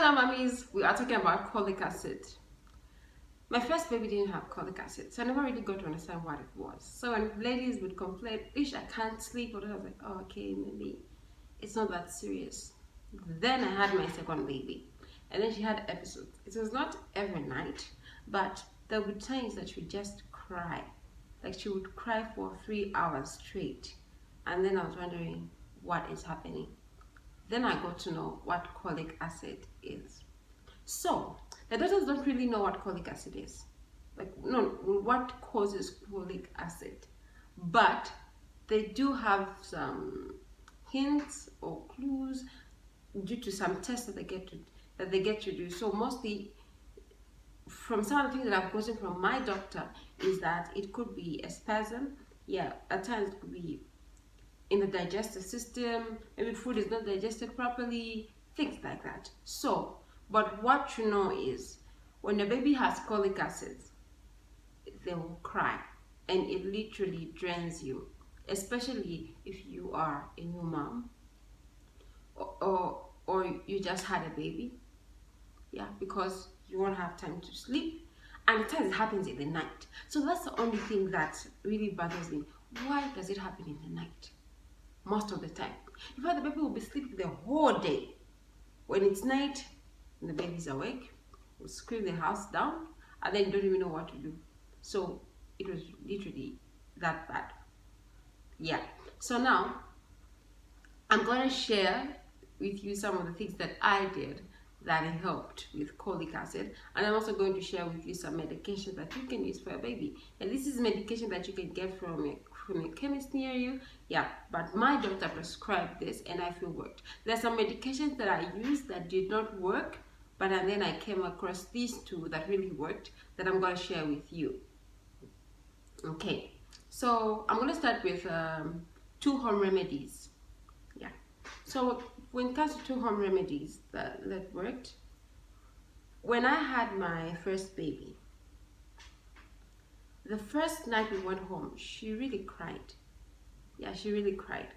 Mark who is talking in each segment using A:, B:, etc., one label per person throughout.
A: Hello mummies, we are talking about colic acid. My first baby didn't have colic acid, so I never really got to understand what it was. So when ladies would complain, I can't sleep, or I was like, oh, okay, maybe it's not that serious. Then I had my second baby, and then she had episodes. It was not every night, but there would be times that she would just cry. Like she would cry for 3 hours straight. And then I was wondering what is happening. Then I got to know what colic acid is. So the doctors don't really know what colic acid is, like no, what causes colic acid, but they do have some hints or clues due to some tests that they get to do. So mostly from some of the things that I've gotten from my doctor is that it could be a spasm. Yeah, at times it could be in the digestive system, maybe food is not digested properly, things like that. So, but what you know is when a baby has colic acid, they will cry and it literally drains you, especially if you are a new mom or you just had a baby. Yeah, because you won't have time to sleep, and at times it happens in the night. So that's the only thing that really bothers me. Why does it happen in the night? Most of the time, in fact, the baby will be sleeping the whole day. When it's night and the baby's awake, will scream the house down, and then you don't even know what to do. So it was literally that bad. Yeah, so now I'm going to share with you some of the things that I did that helped with colic acid, and I'm also going to share with you some medication that you can use for a baby. And this is medication that you can get from a chemist near you. Yeah, but my doctor prescribed this and I feel worked. There's some medications that I used that did not work, but then I came across these two that really worked that I'm going to share with you. Okay, so I'm going to start with 2 home remedies. Yeah, so when it comes to 2 home remedies that worked, when I had my first baby, the first night we went home, she really cried. Yeah, she really cried.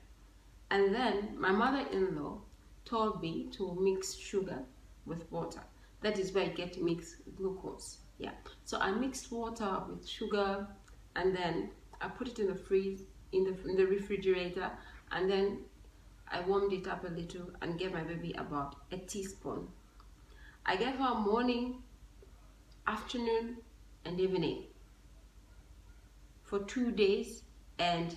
A: And then my mother-in-law told me to mix sugar with water. That is where I get to mix glucose. Yeah, so I mixed water with sugar, and then I put it in the refrigerator, and then I warmed it up a little and gave my baby about a teaspoon. I gave her morning, afternoon, and evening for 2 days, and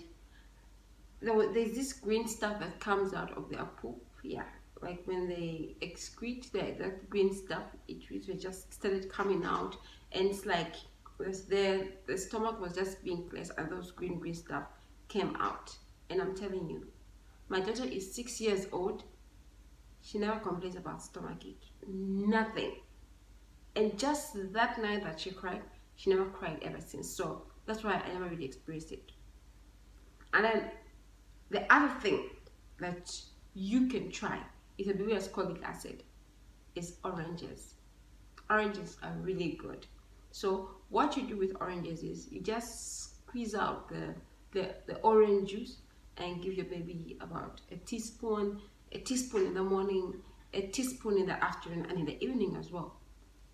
A: there's this green stuff that comes out of their poop. Yeah, like when they excrete that green stuff, it just started coming out, and it's like the stomach was just being cleansed, and those green stuff came out. And I'm telling you, my daughter is 6 years old. She never complains about stomachache, nothing. And just that night that she cried, she never cried ever since. So that's why I never really experienced it. And then the other thing that you can try if a baby has colic acid is oranges. Oranges are really good. So what you do with oranges is you just squeeze out the orange juice and give your baby about a teaspoon in the morning, a teaspoon in the afternoon, and in the evening as well.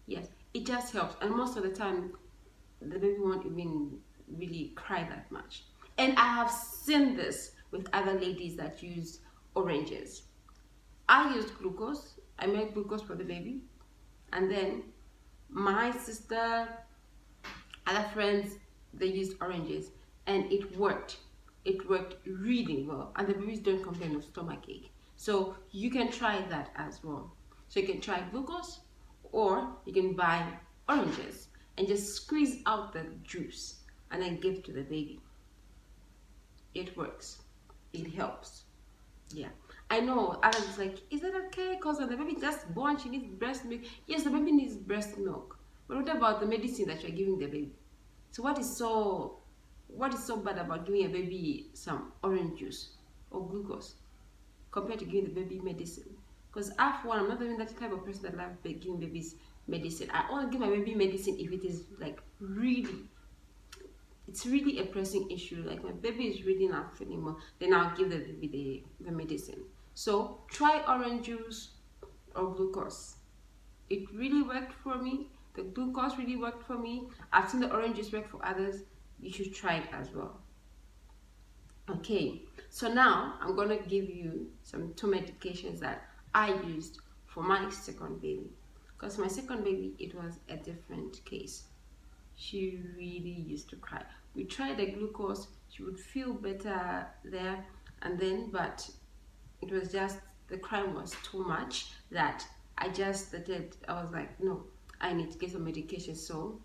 A: Yes, it just helps, and most of the time the baby won't even really cry that much. And I have seen this with other ladies that use oranges. I used glucose. I made glucose for the baby, and then my sister, other friends, they used oranges, and it worked. It worked really well, and the babies don't complain of stomachache. So you can try that as well. So you can try glucose, or you can buy oranges and just squeeze out the juice and then give to the baby. It works. It helps. Yeah, I know others is like, is that okay? Because when the baby just born, she needs breast milk. Yes, the baby needs breast milk, but what about the medicine that you're giving the baby? So what is so bad about giving a baby some orange juice or glucose compared to giving the baby medicine? Because for one, I'm not even that type of person that loves giving babies medicine. I only give my baby medicine if it is like it's really a pressing issue, like my baby is really not feeling well, then I'll give the baby the medicine. So try orange juice or glucose. It really worked for me. The glucose really worked for me. I've seen the orange juice work for others. You should try it as well. Okay, so now I'm going to give you two medications that I used for my second baby. Because my second baby, it was a different case. She really used to cry. We tried the glucose, she would feel better there and then, but it was just, the crying was too much that I just started, I was like, no, I need to get some medication. So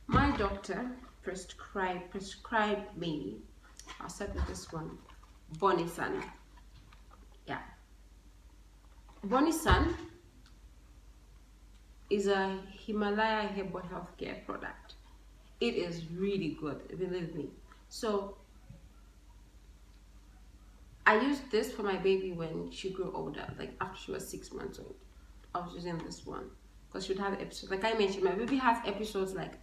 A: my doctor prescribed me, I'll start with this one, Bonisan. Yeah. Bonisan is a Himalaya herbal healthcare product. It is really good, believe me. So I used this for my baby when she grew older, like after she was 6 months old. I was using this one because she would have episodes. Like I mentioned, my baby has episodes like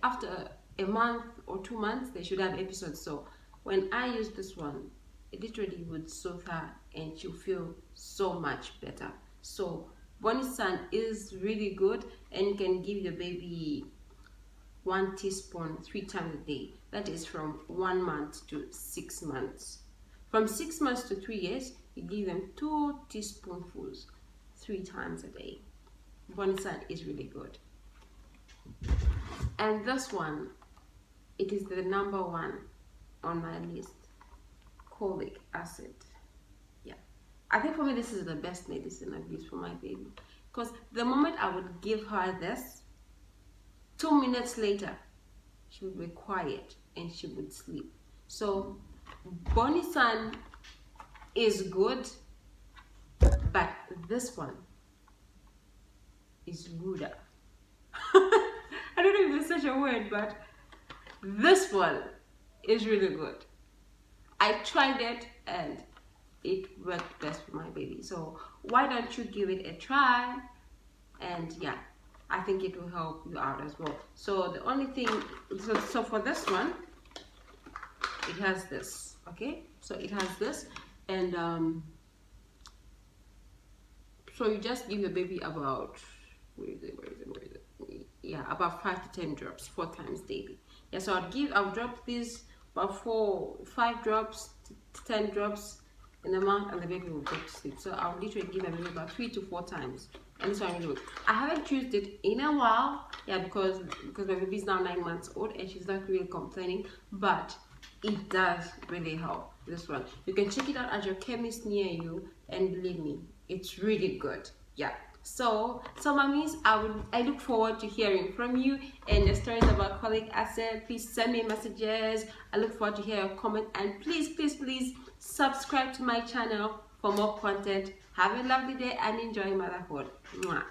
A: after a month or 2 months, they should have episodes. So when I used this one, it literally would soothe her and she'll feel so much better. So Bonisan is really good, and you can give your baby 1 teaspoon 3 times a day. That is from 1 month to 6 months. From 6 months to 3 years, you give them 2 teaspoonfuls 3 times a day. Bonisan is really good. And this one, it is the number 1 on my list, Colic Acid. Yeah, I think for me this is the best medicine I've used for my baby, because the moment I would give her this, 2 minutes later she would be quiet and she would sleep. So Bonisan is good, but this one is ruder. I don't know if there's such a word, but this one is really good. I tried it and it worked best for my baby. So why don't you give it a try? And yeah, I think it will help you out as well. So the only thing, so for this one, it has this, okay? So it has this, and so you just give your baby about, where is it? Yeah, about 5 to 10 drops 4 times daily. Yeah, so I'll drop these about 5 drops to 10 drops in a month, and the baby will go to sleep. So I'll literally give my baby about 3 to 4 times, and this one really works. I haven't used it in a while, yeah, because my baby is now 9 months old and she's not really complaining, but it does really help. This one, you can check it out at your chemist near you, and believe me, it's really good. Yeah. So mummies, I look forward to hearing from you and the stories about Colic Acid. Please send me messages. I look forward to hear your comment, and please subscribe to my channel for more content. Have a lovely day and enjoy motherhood. Mwah.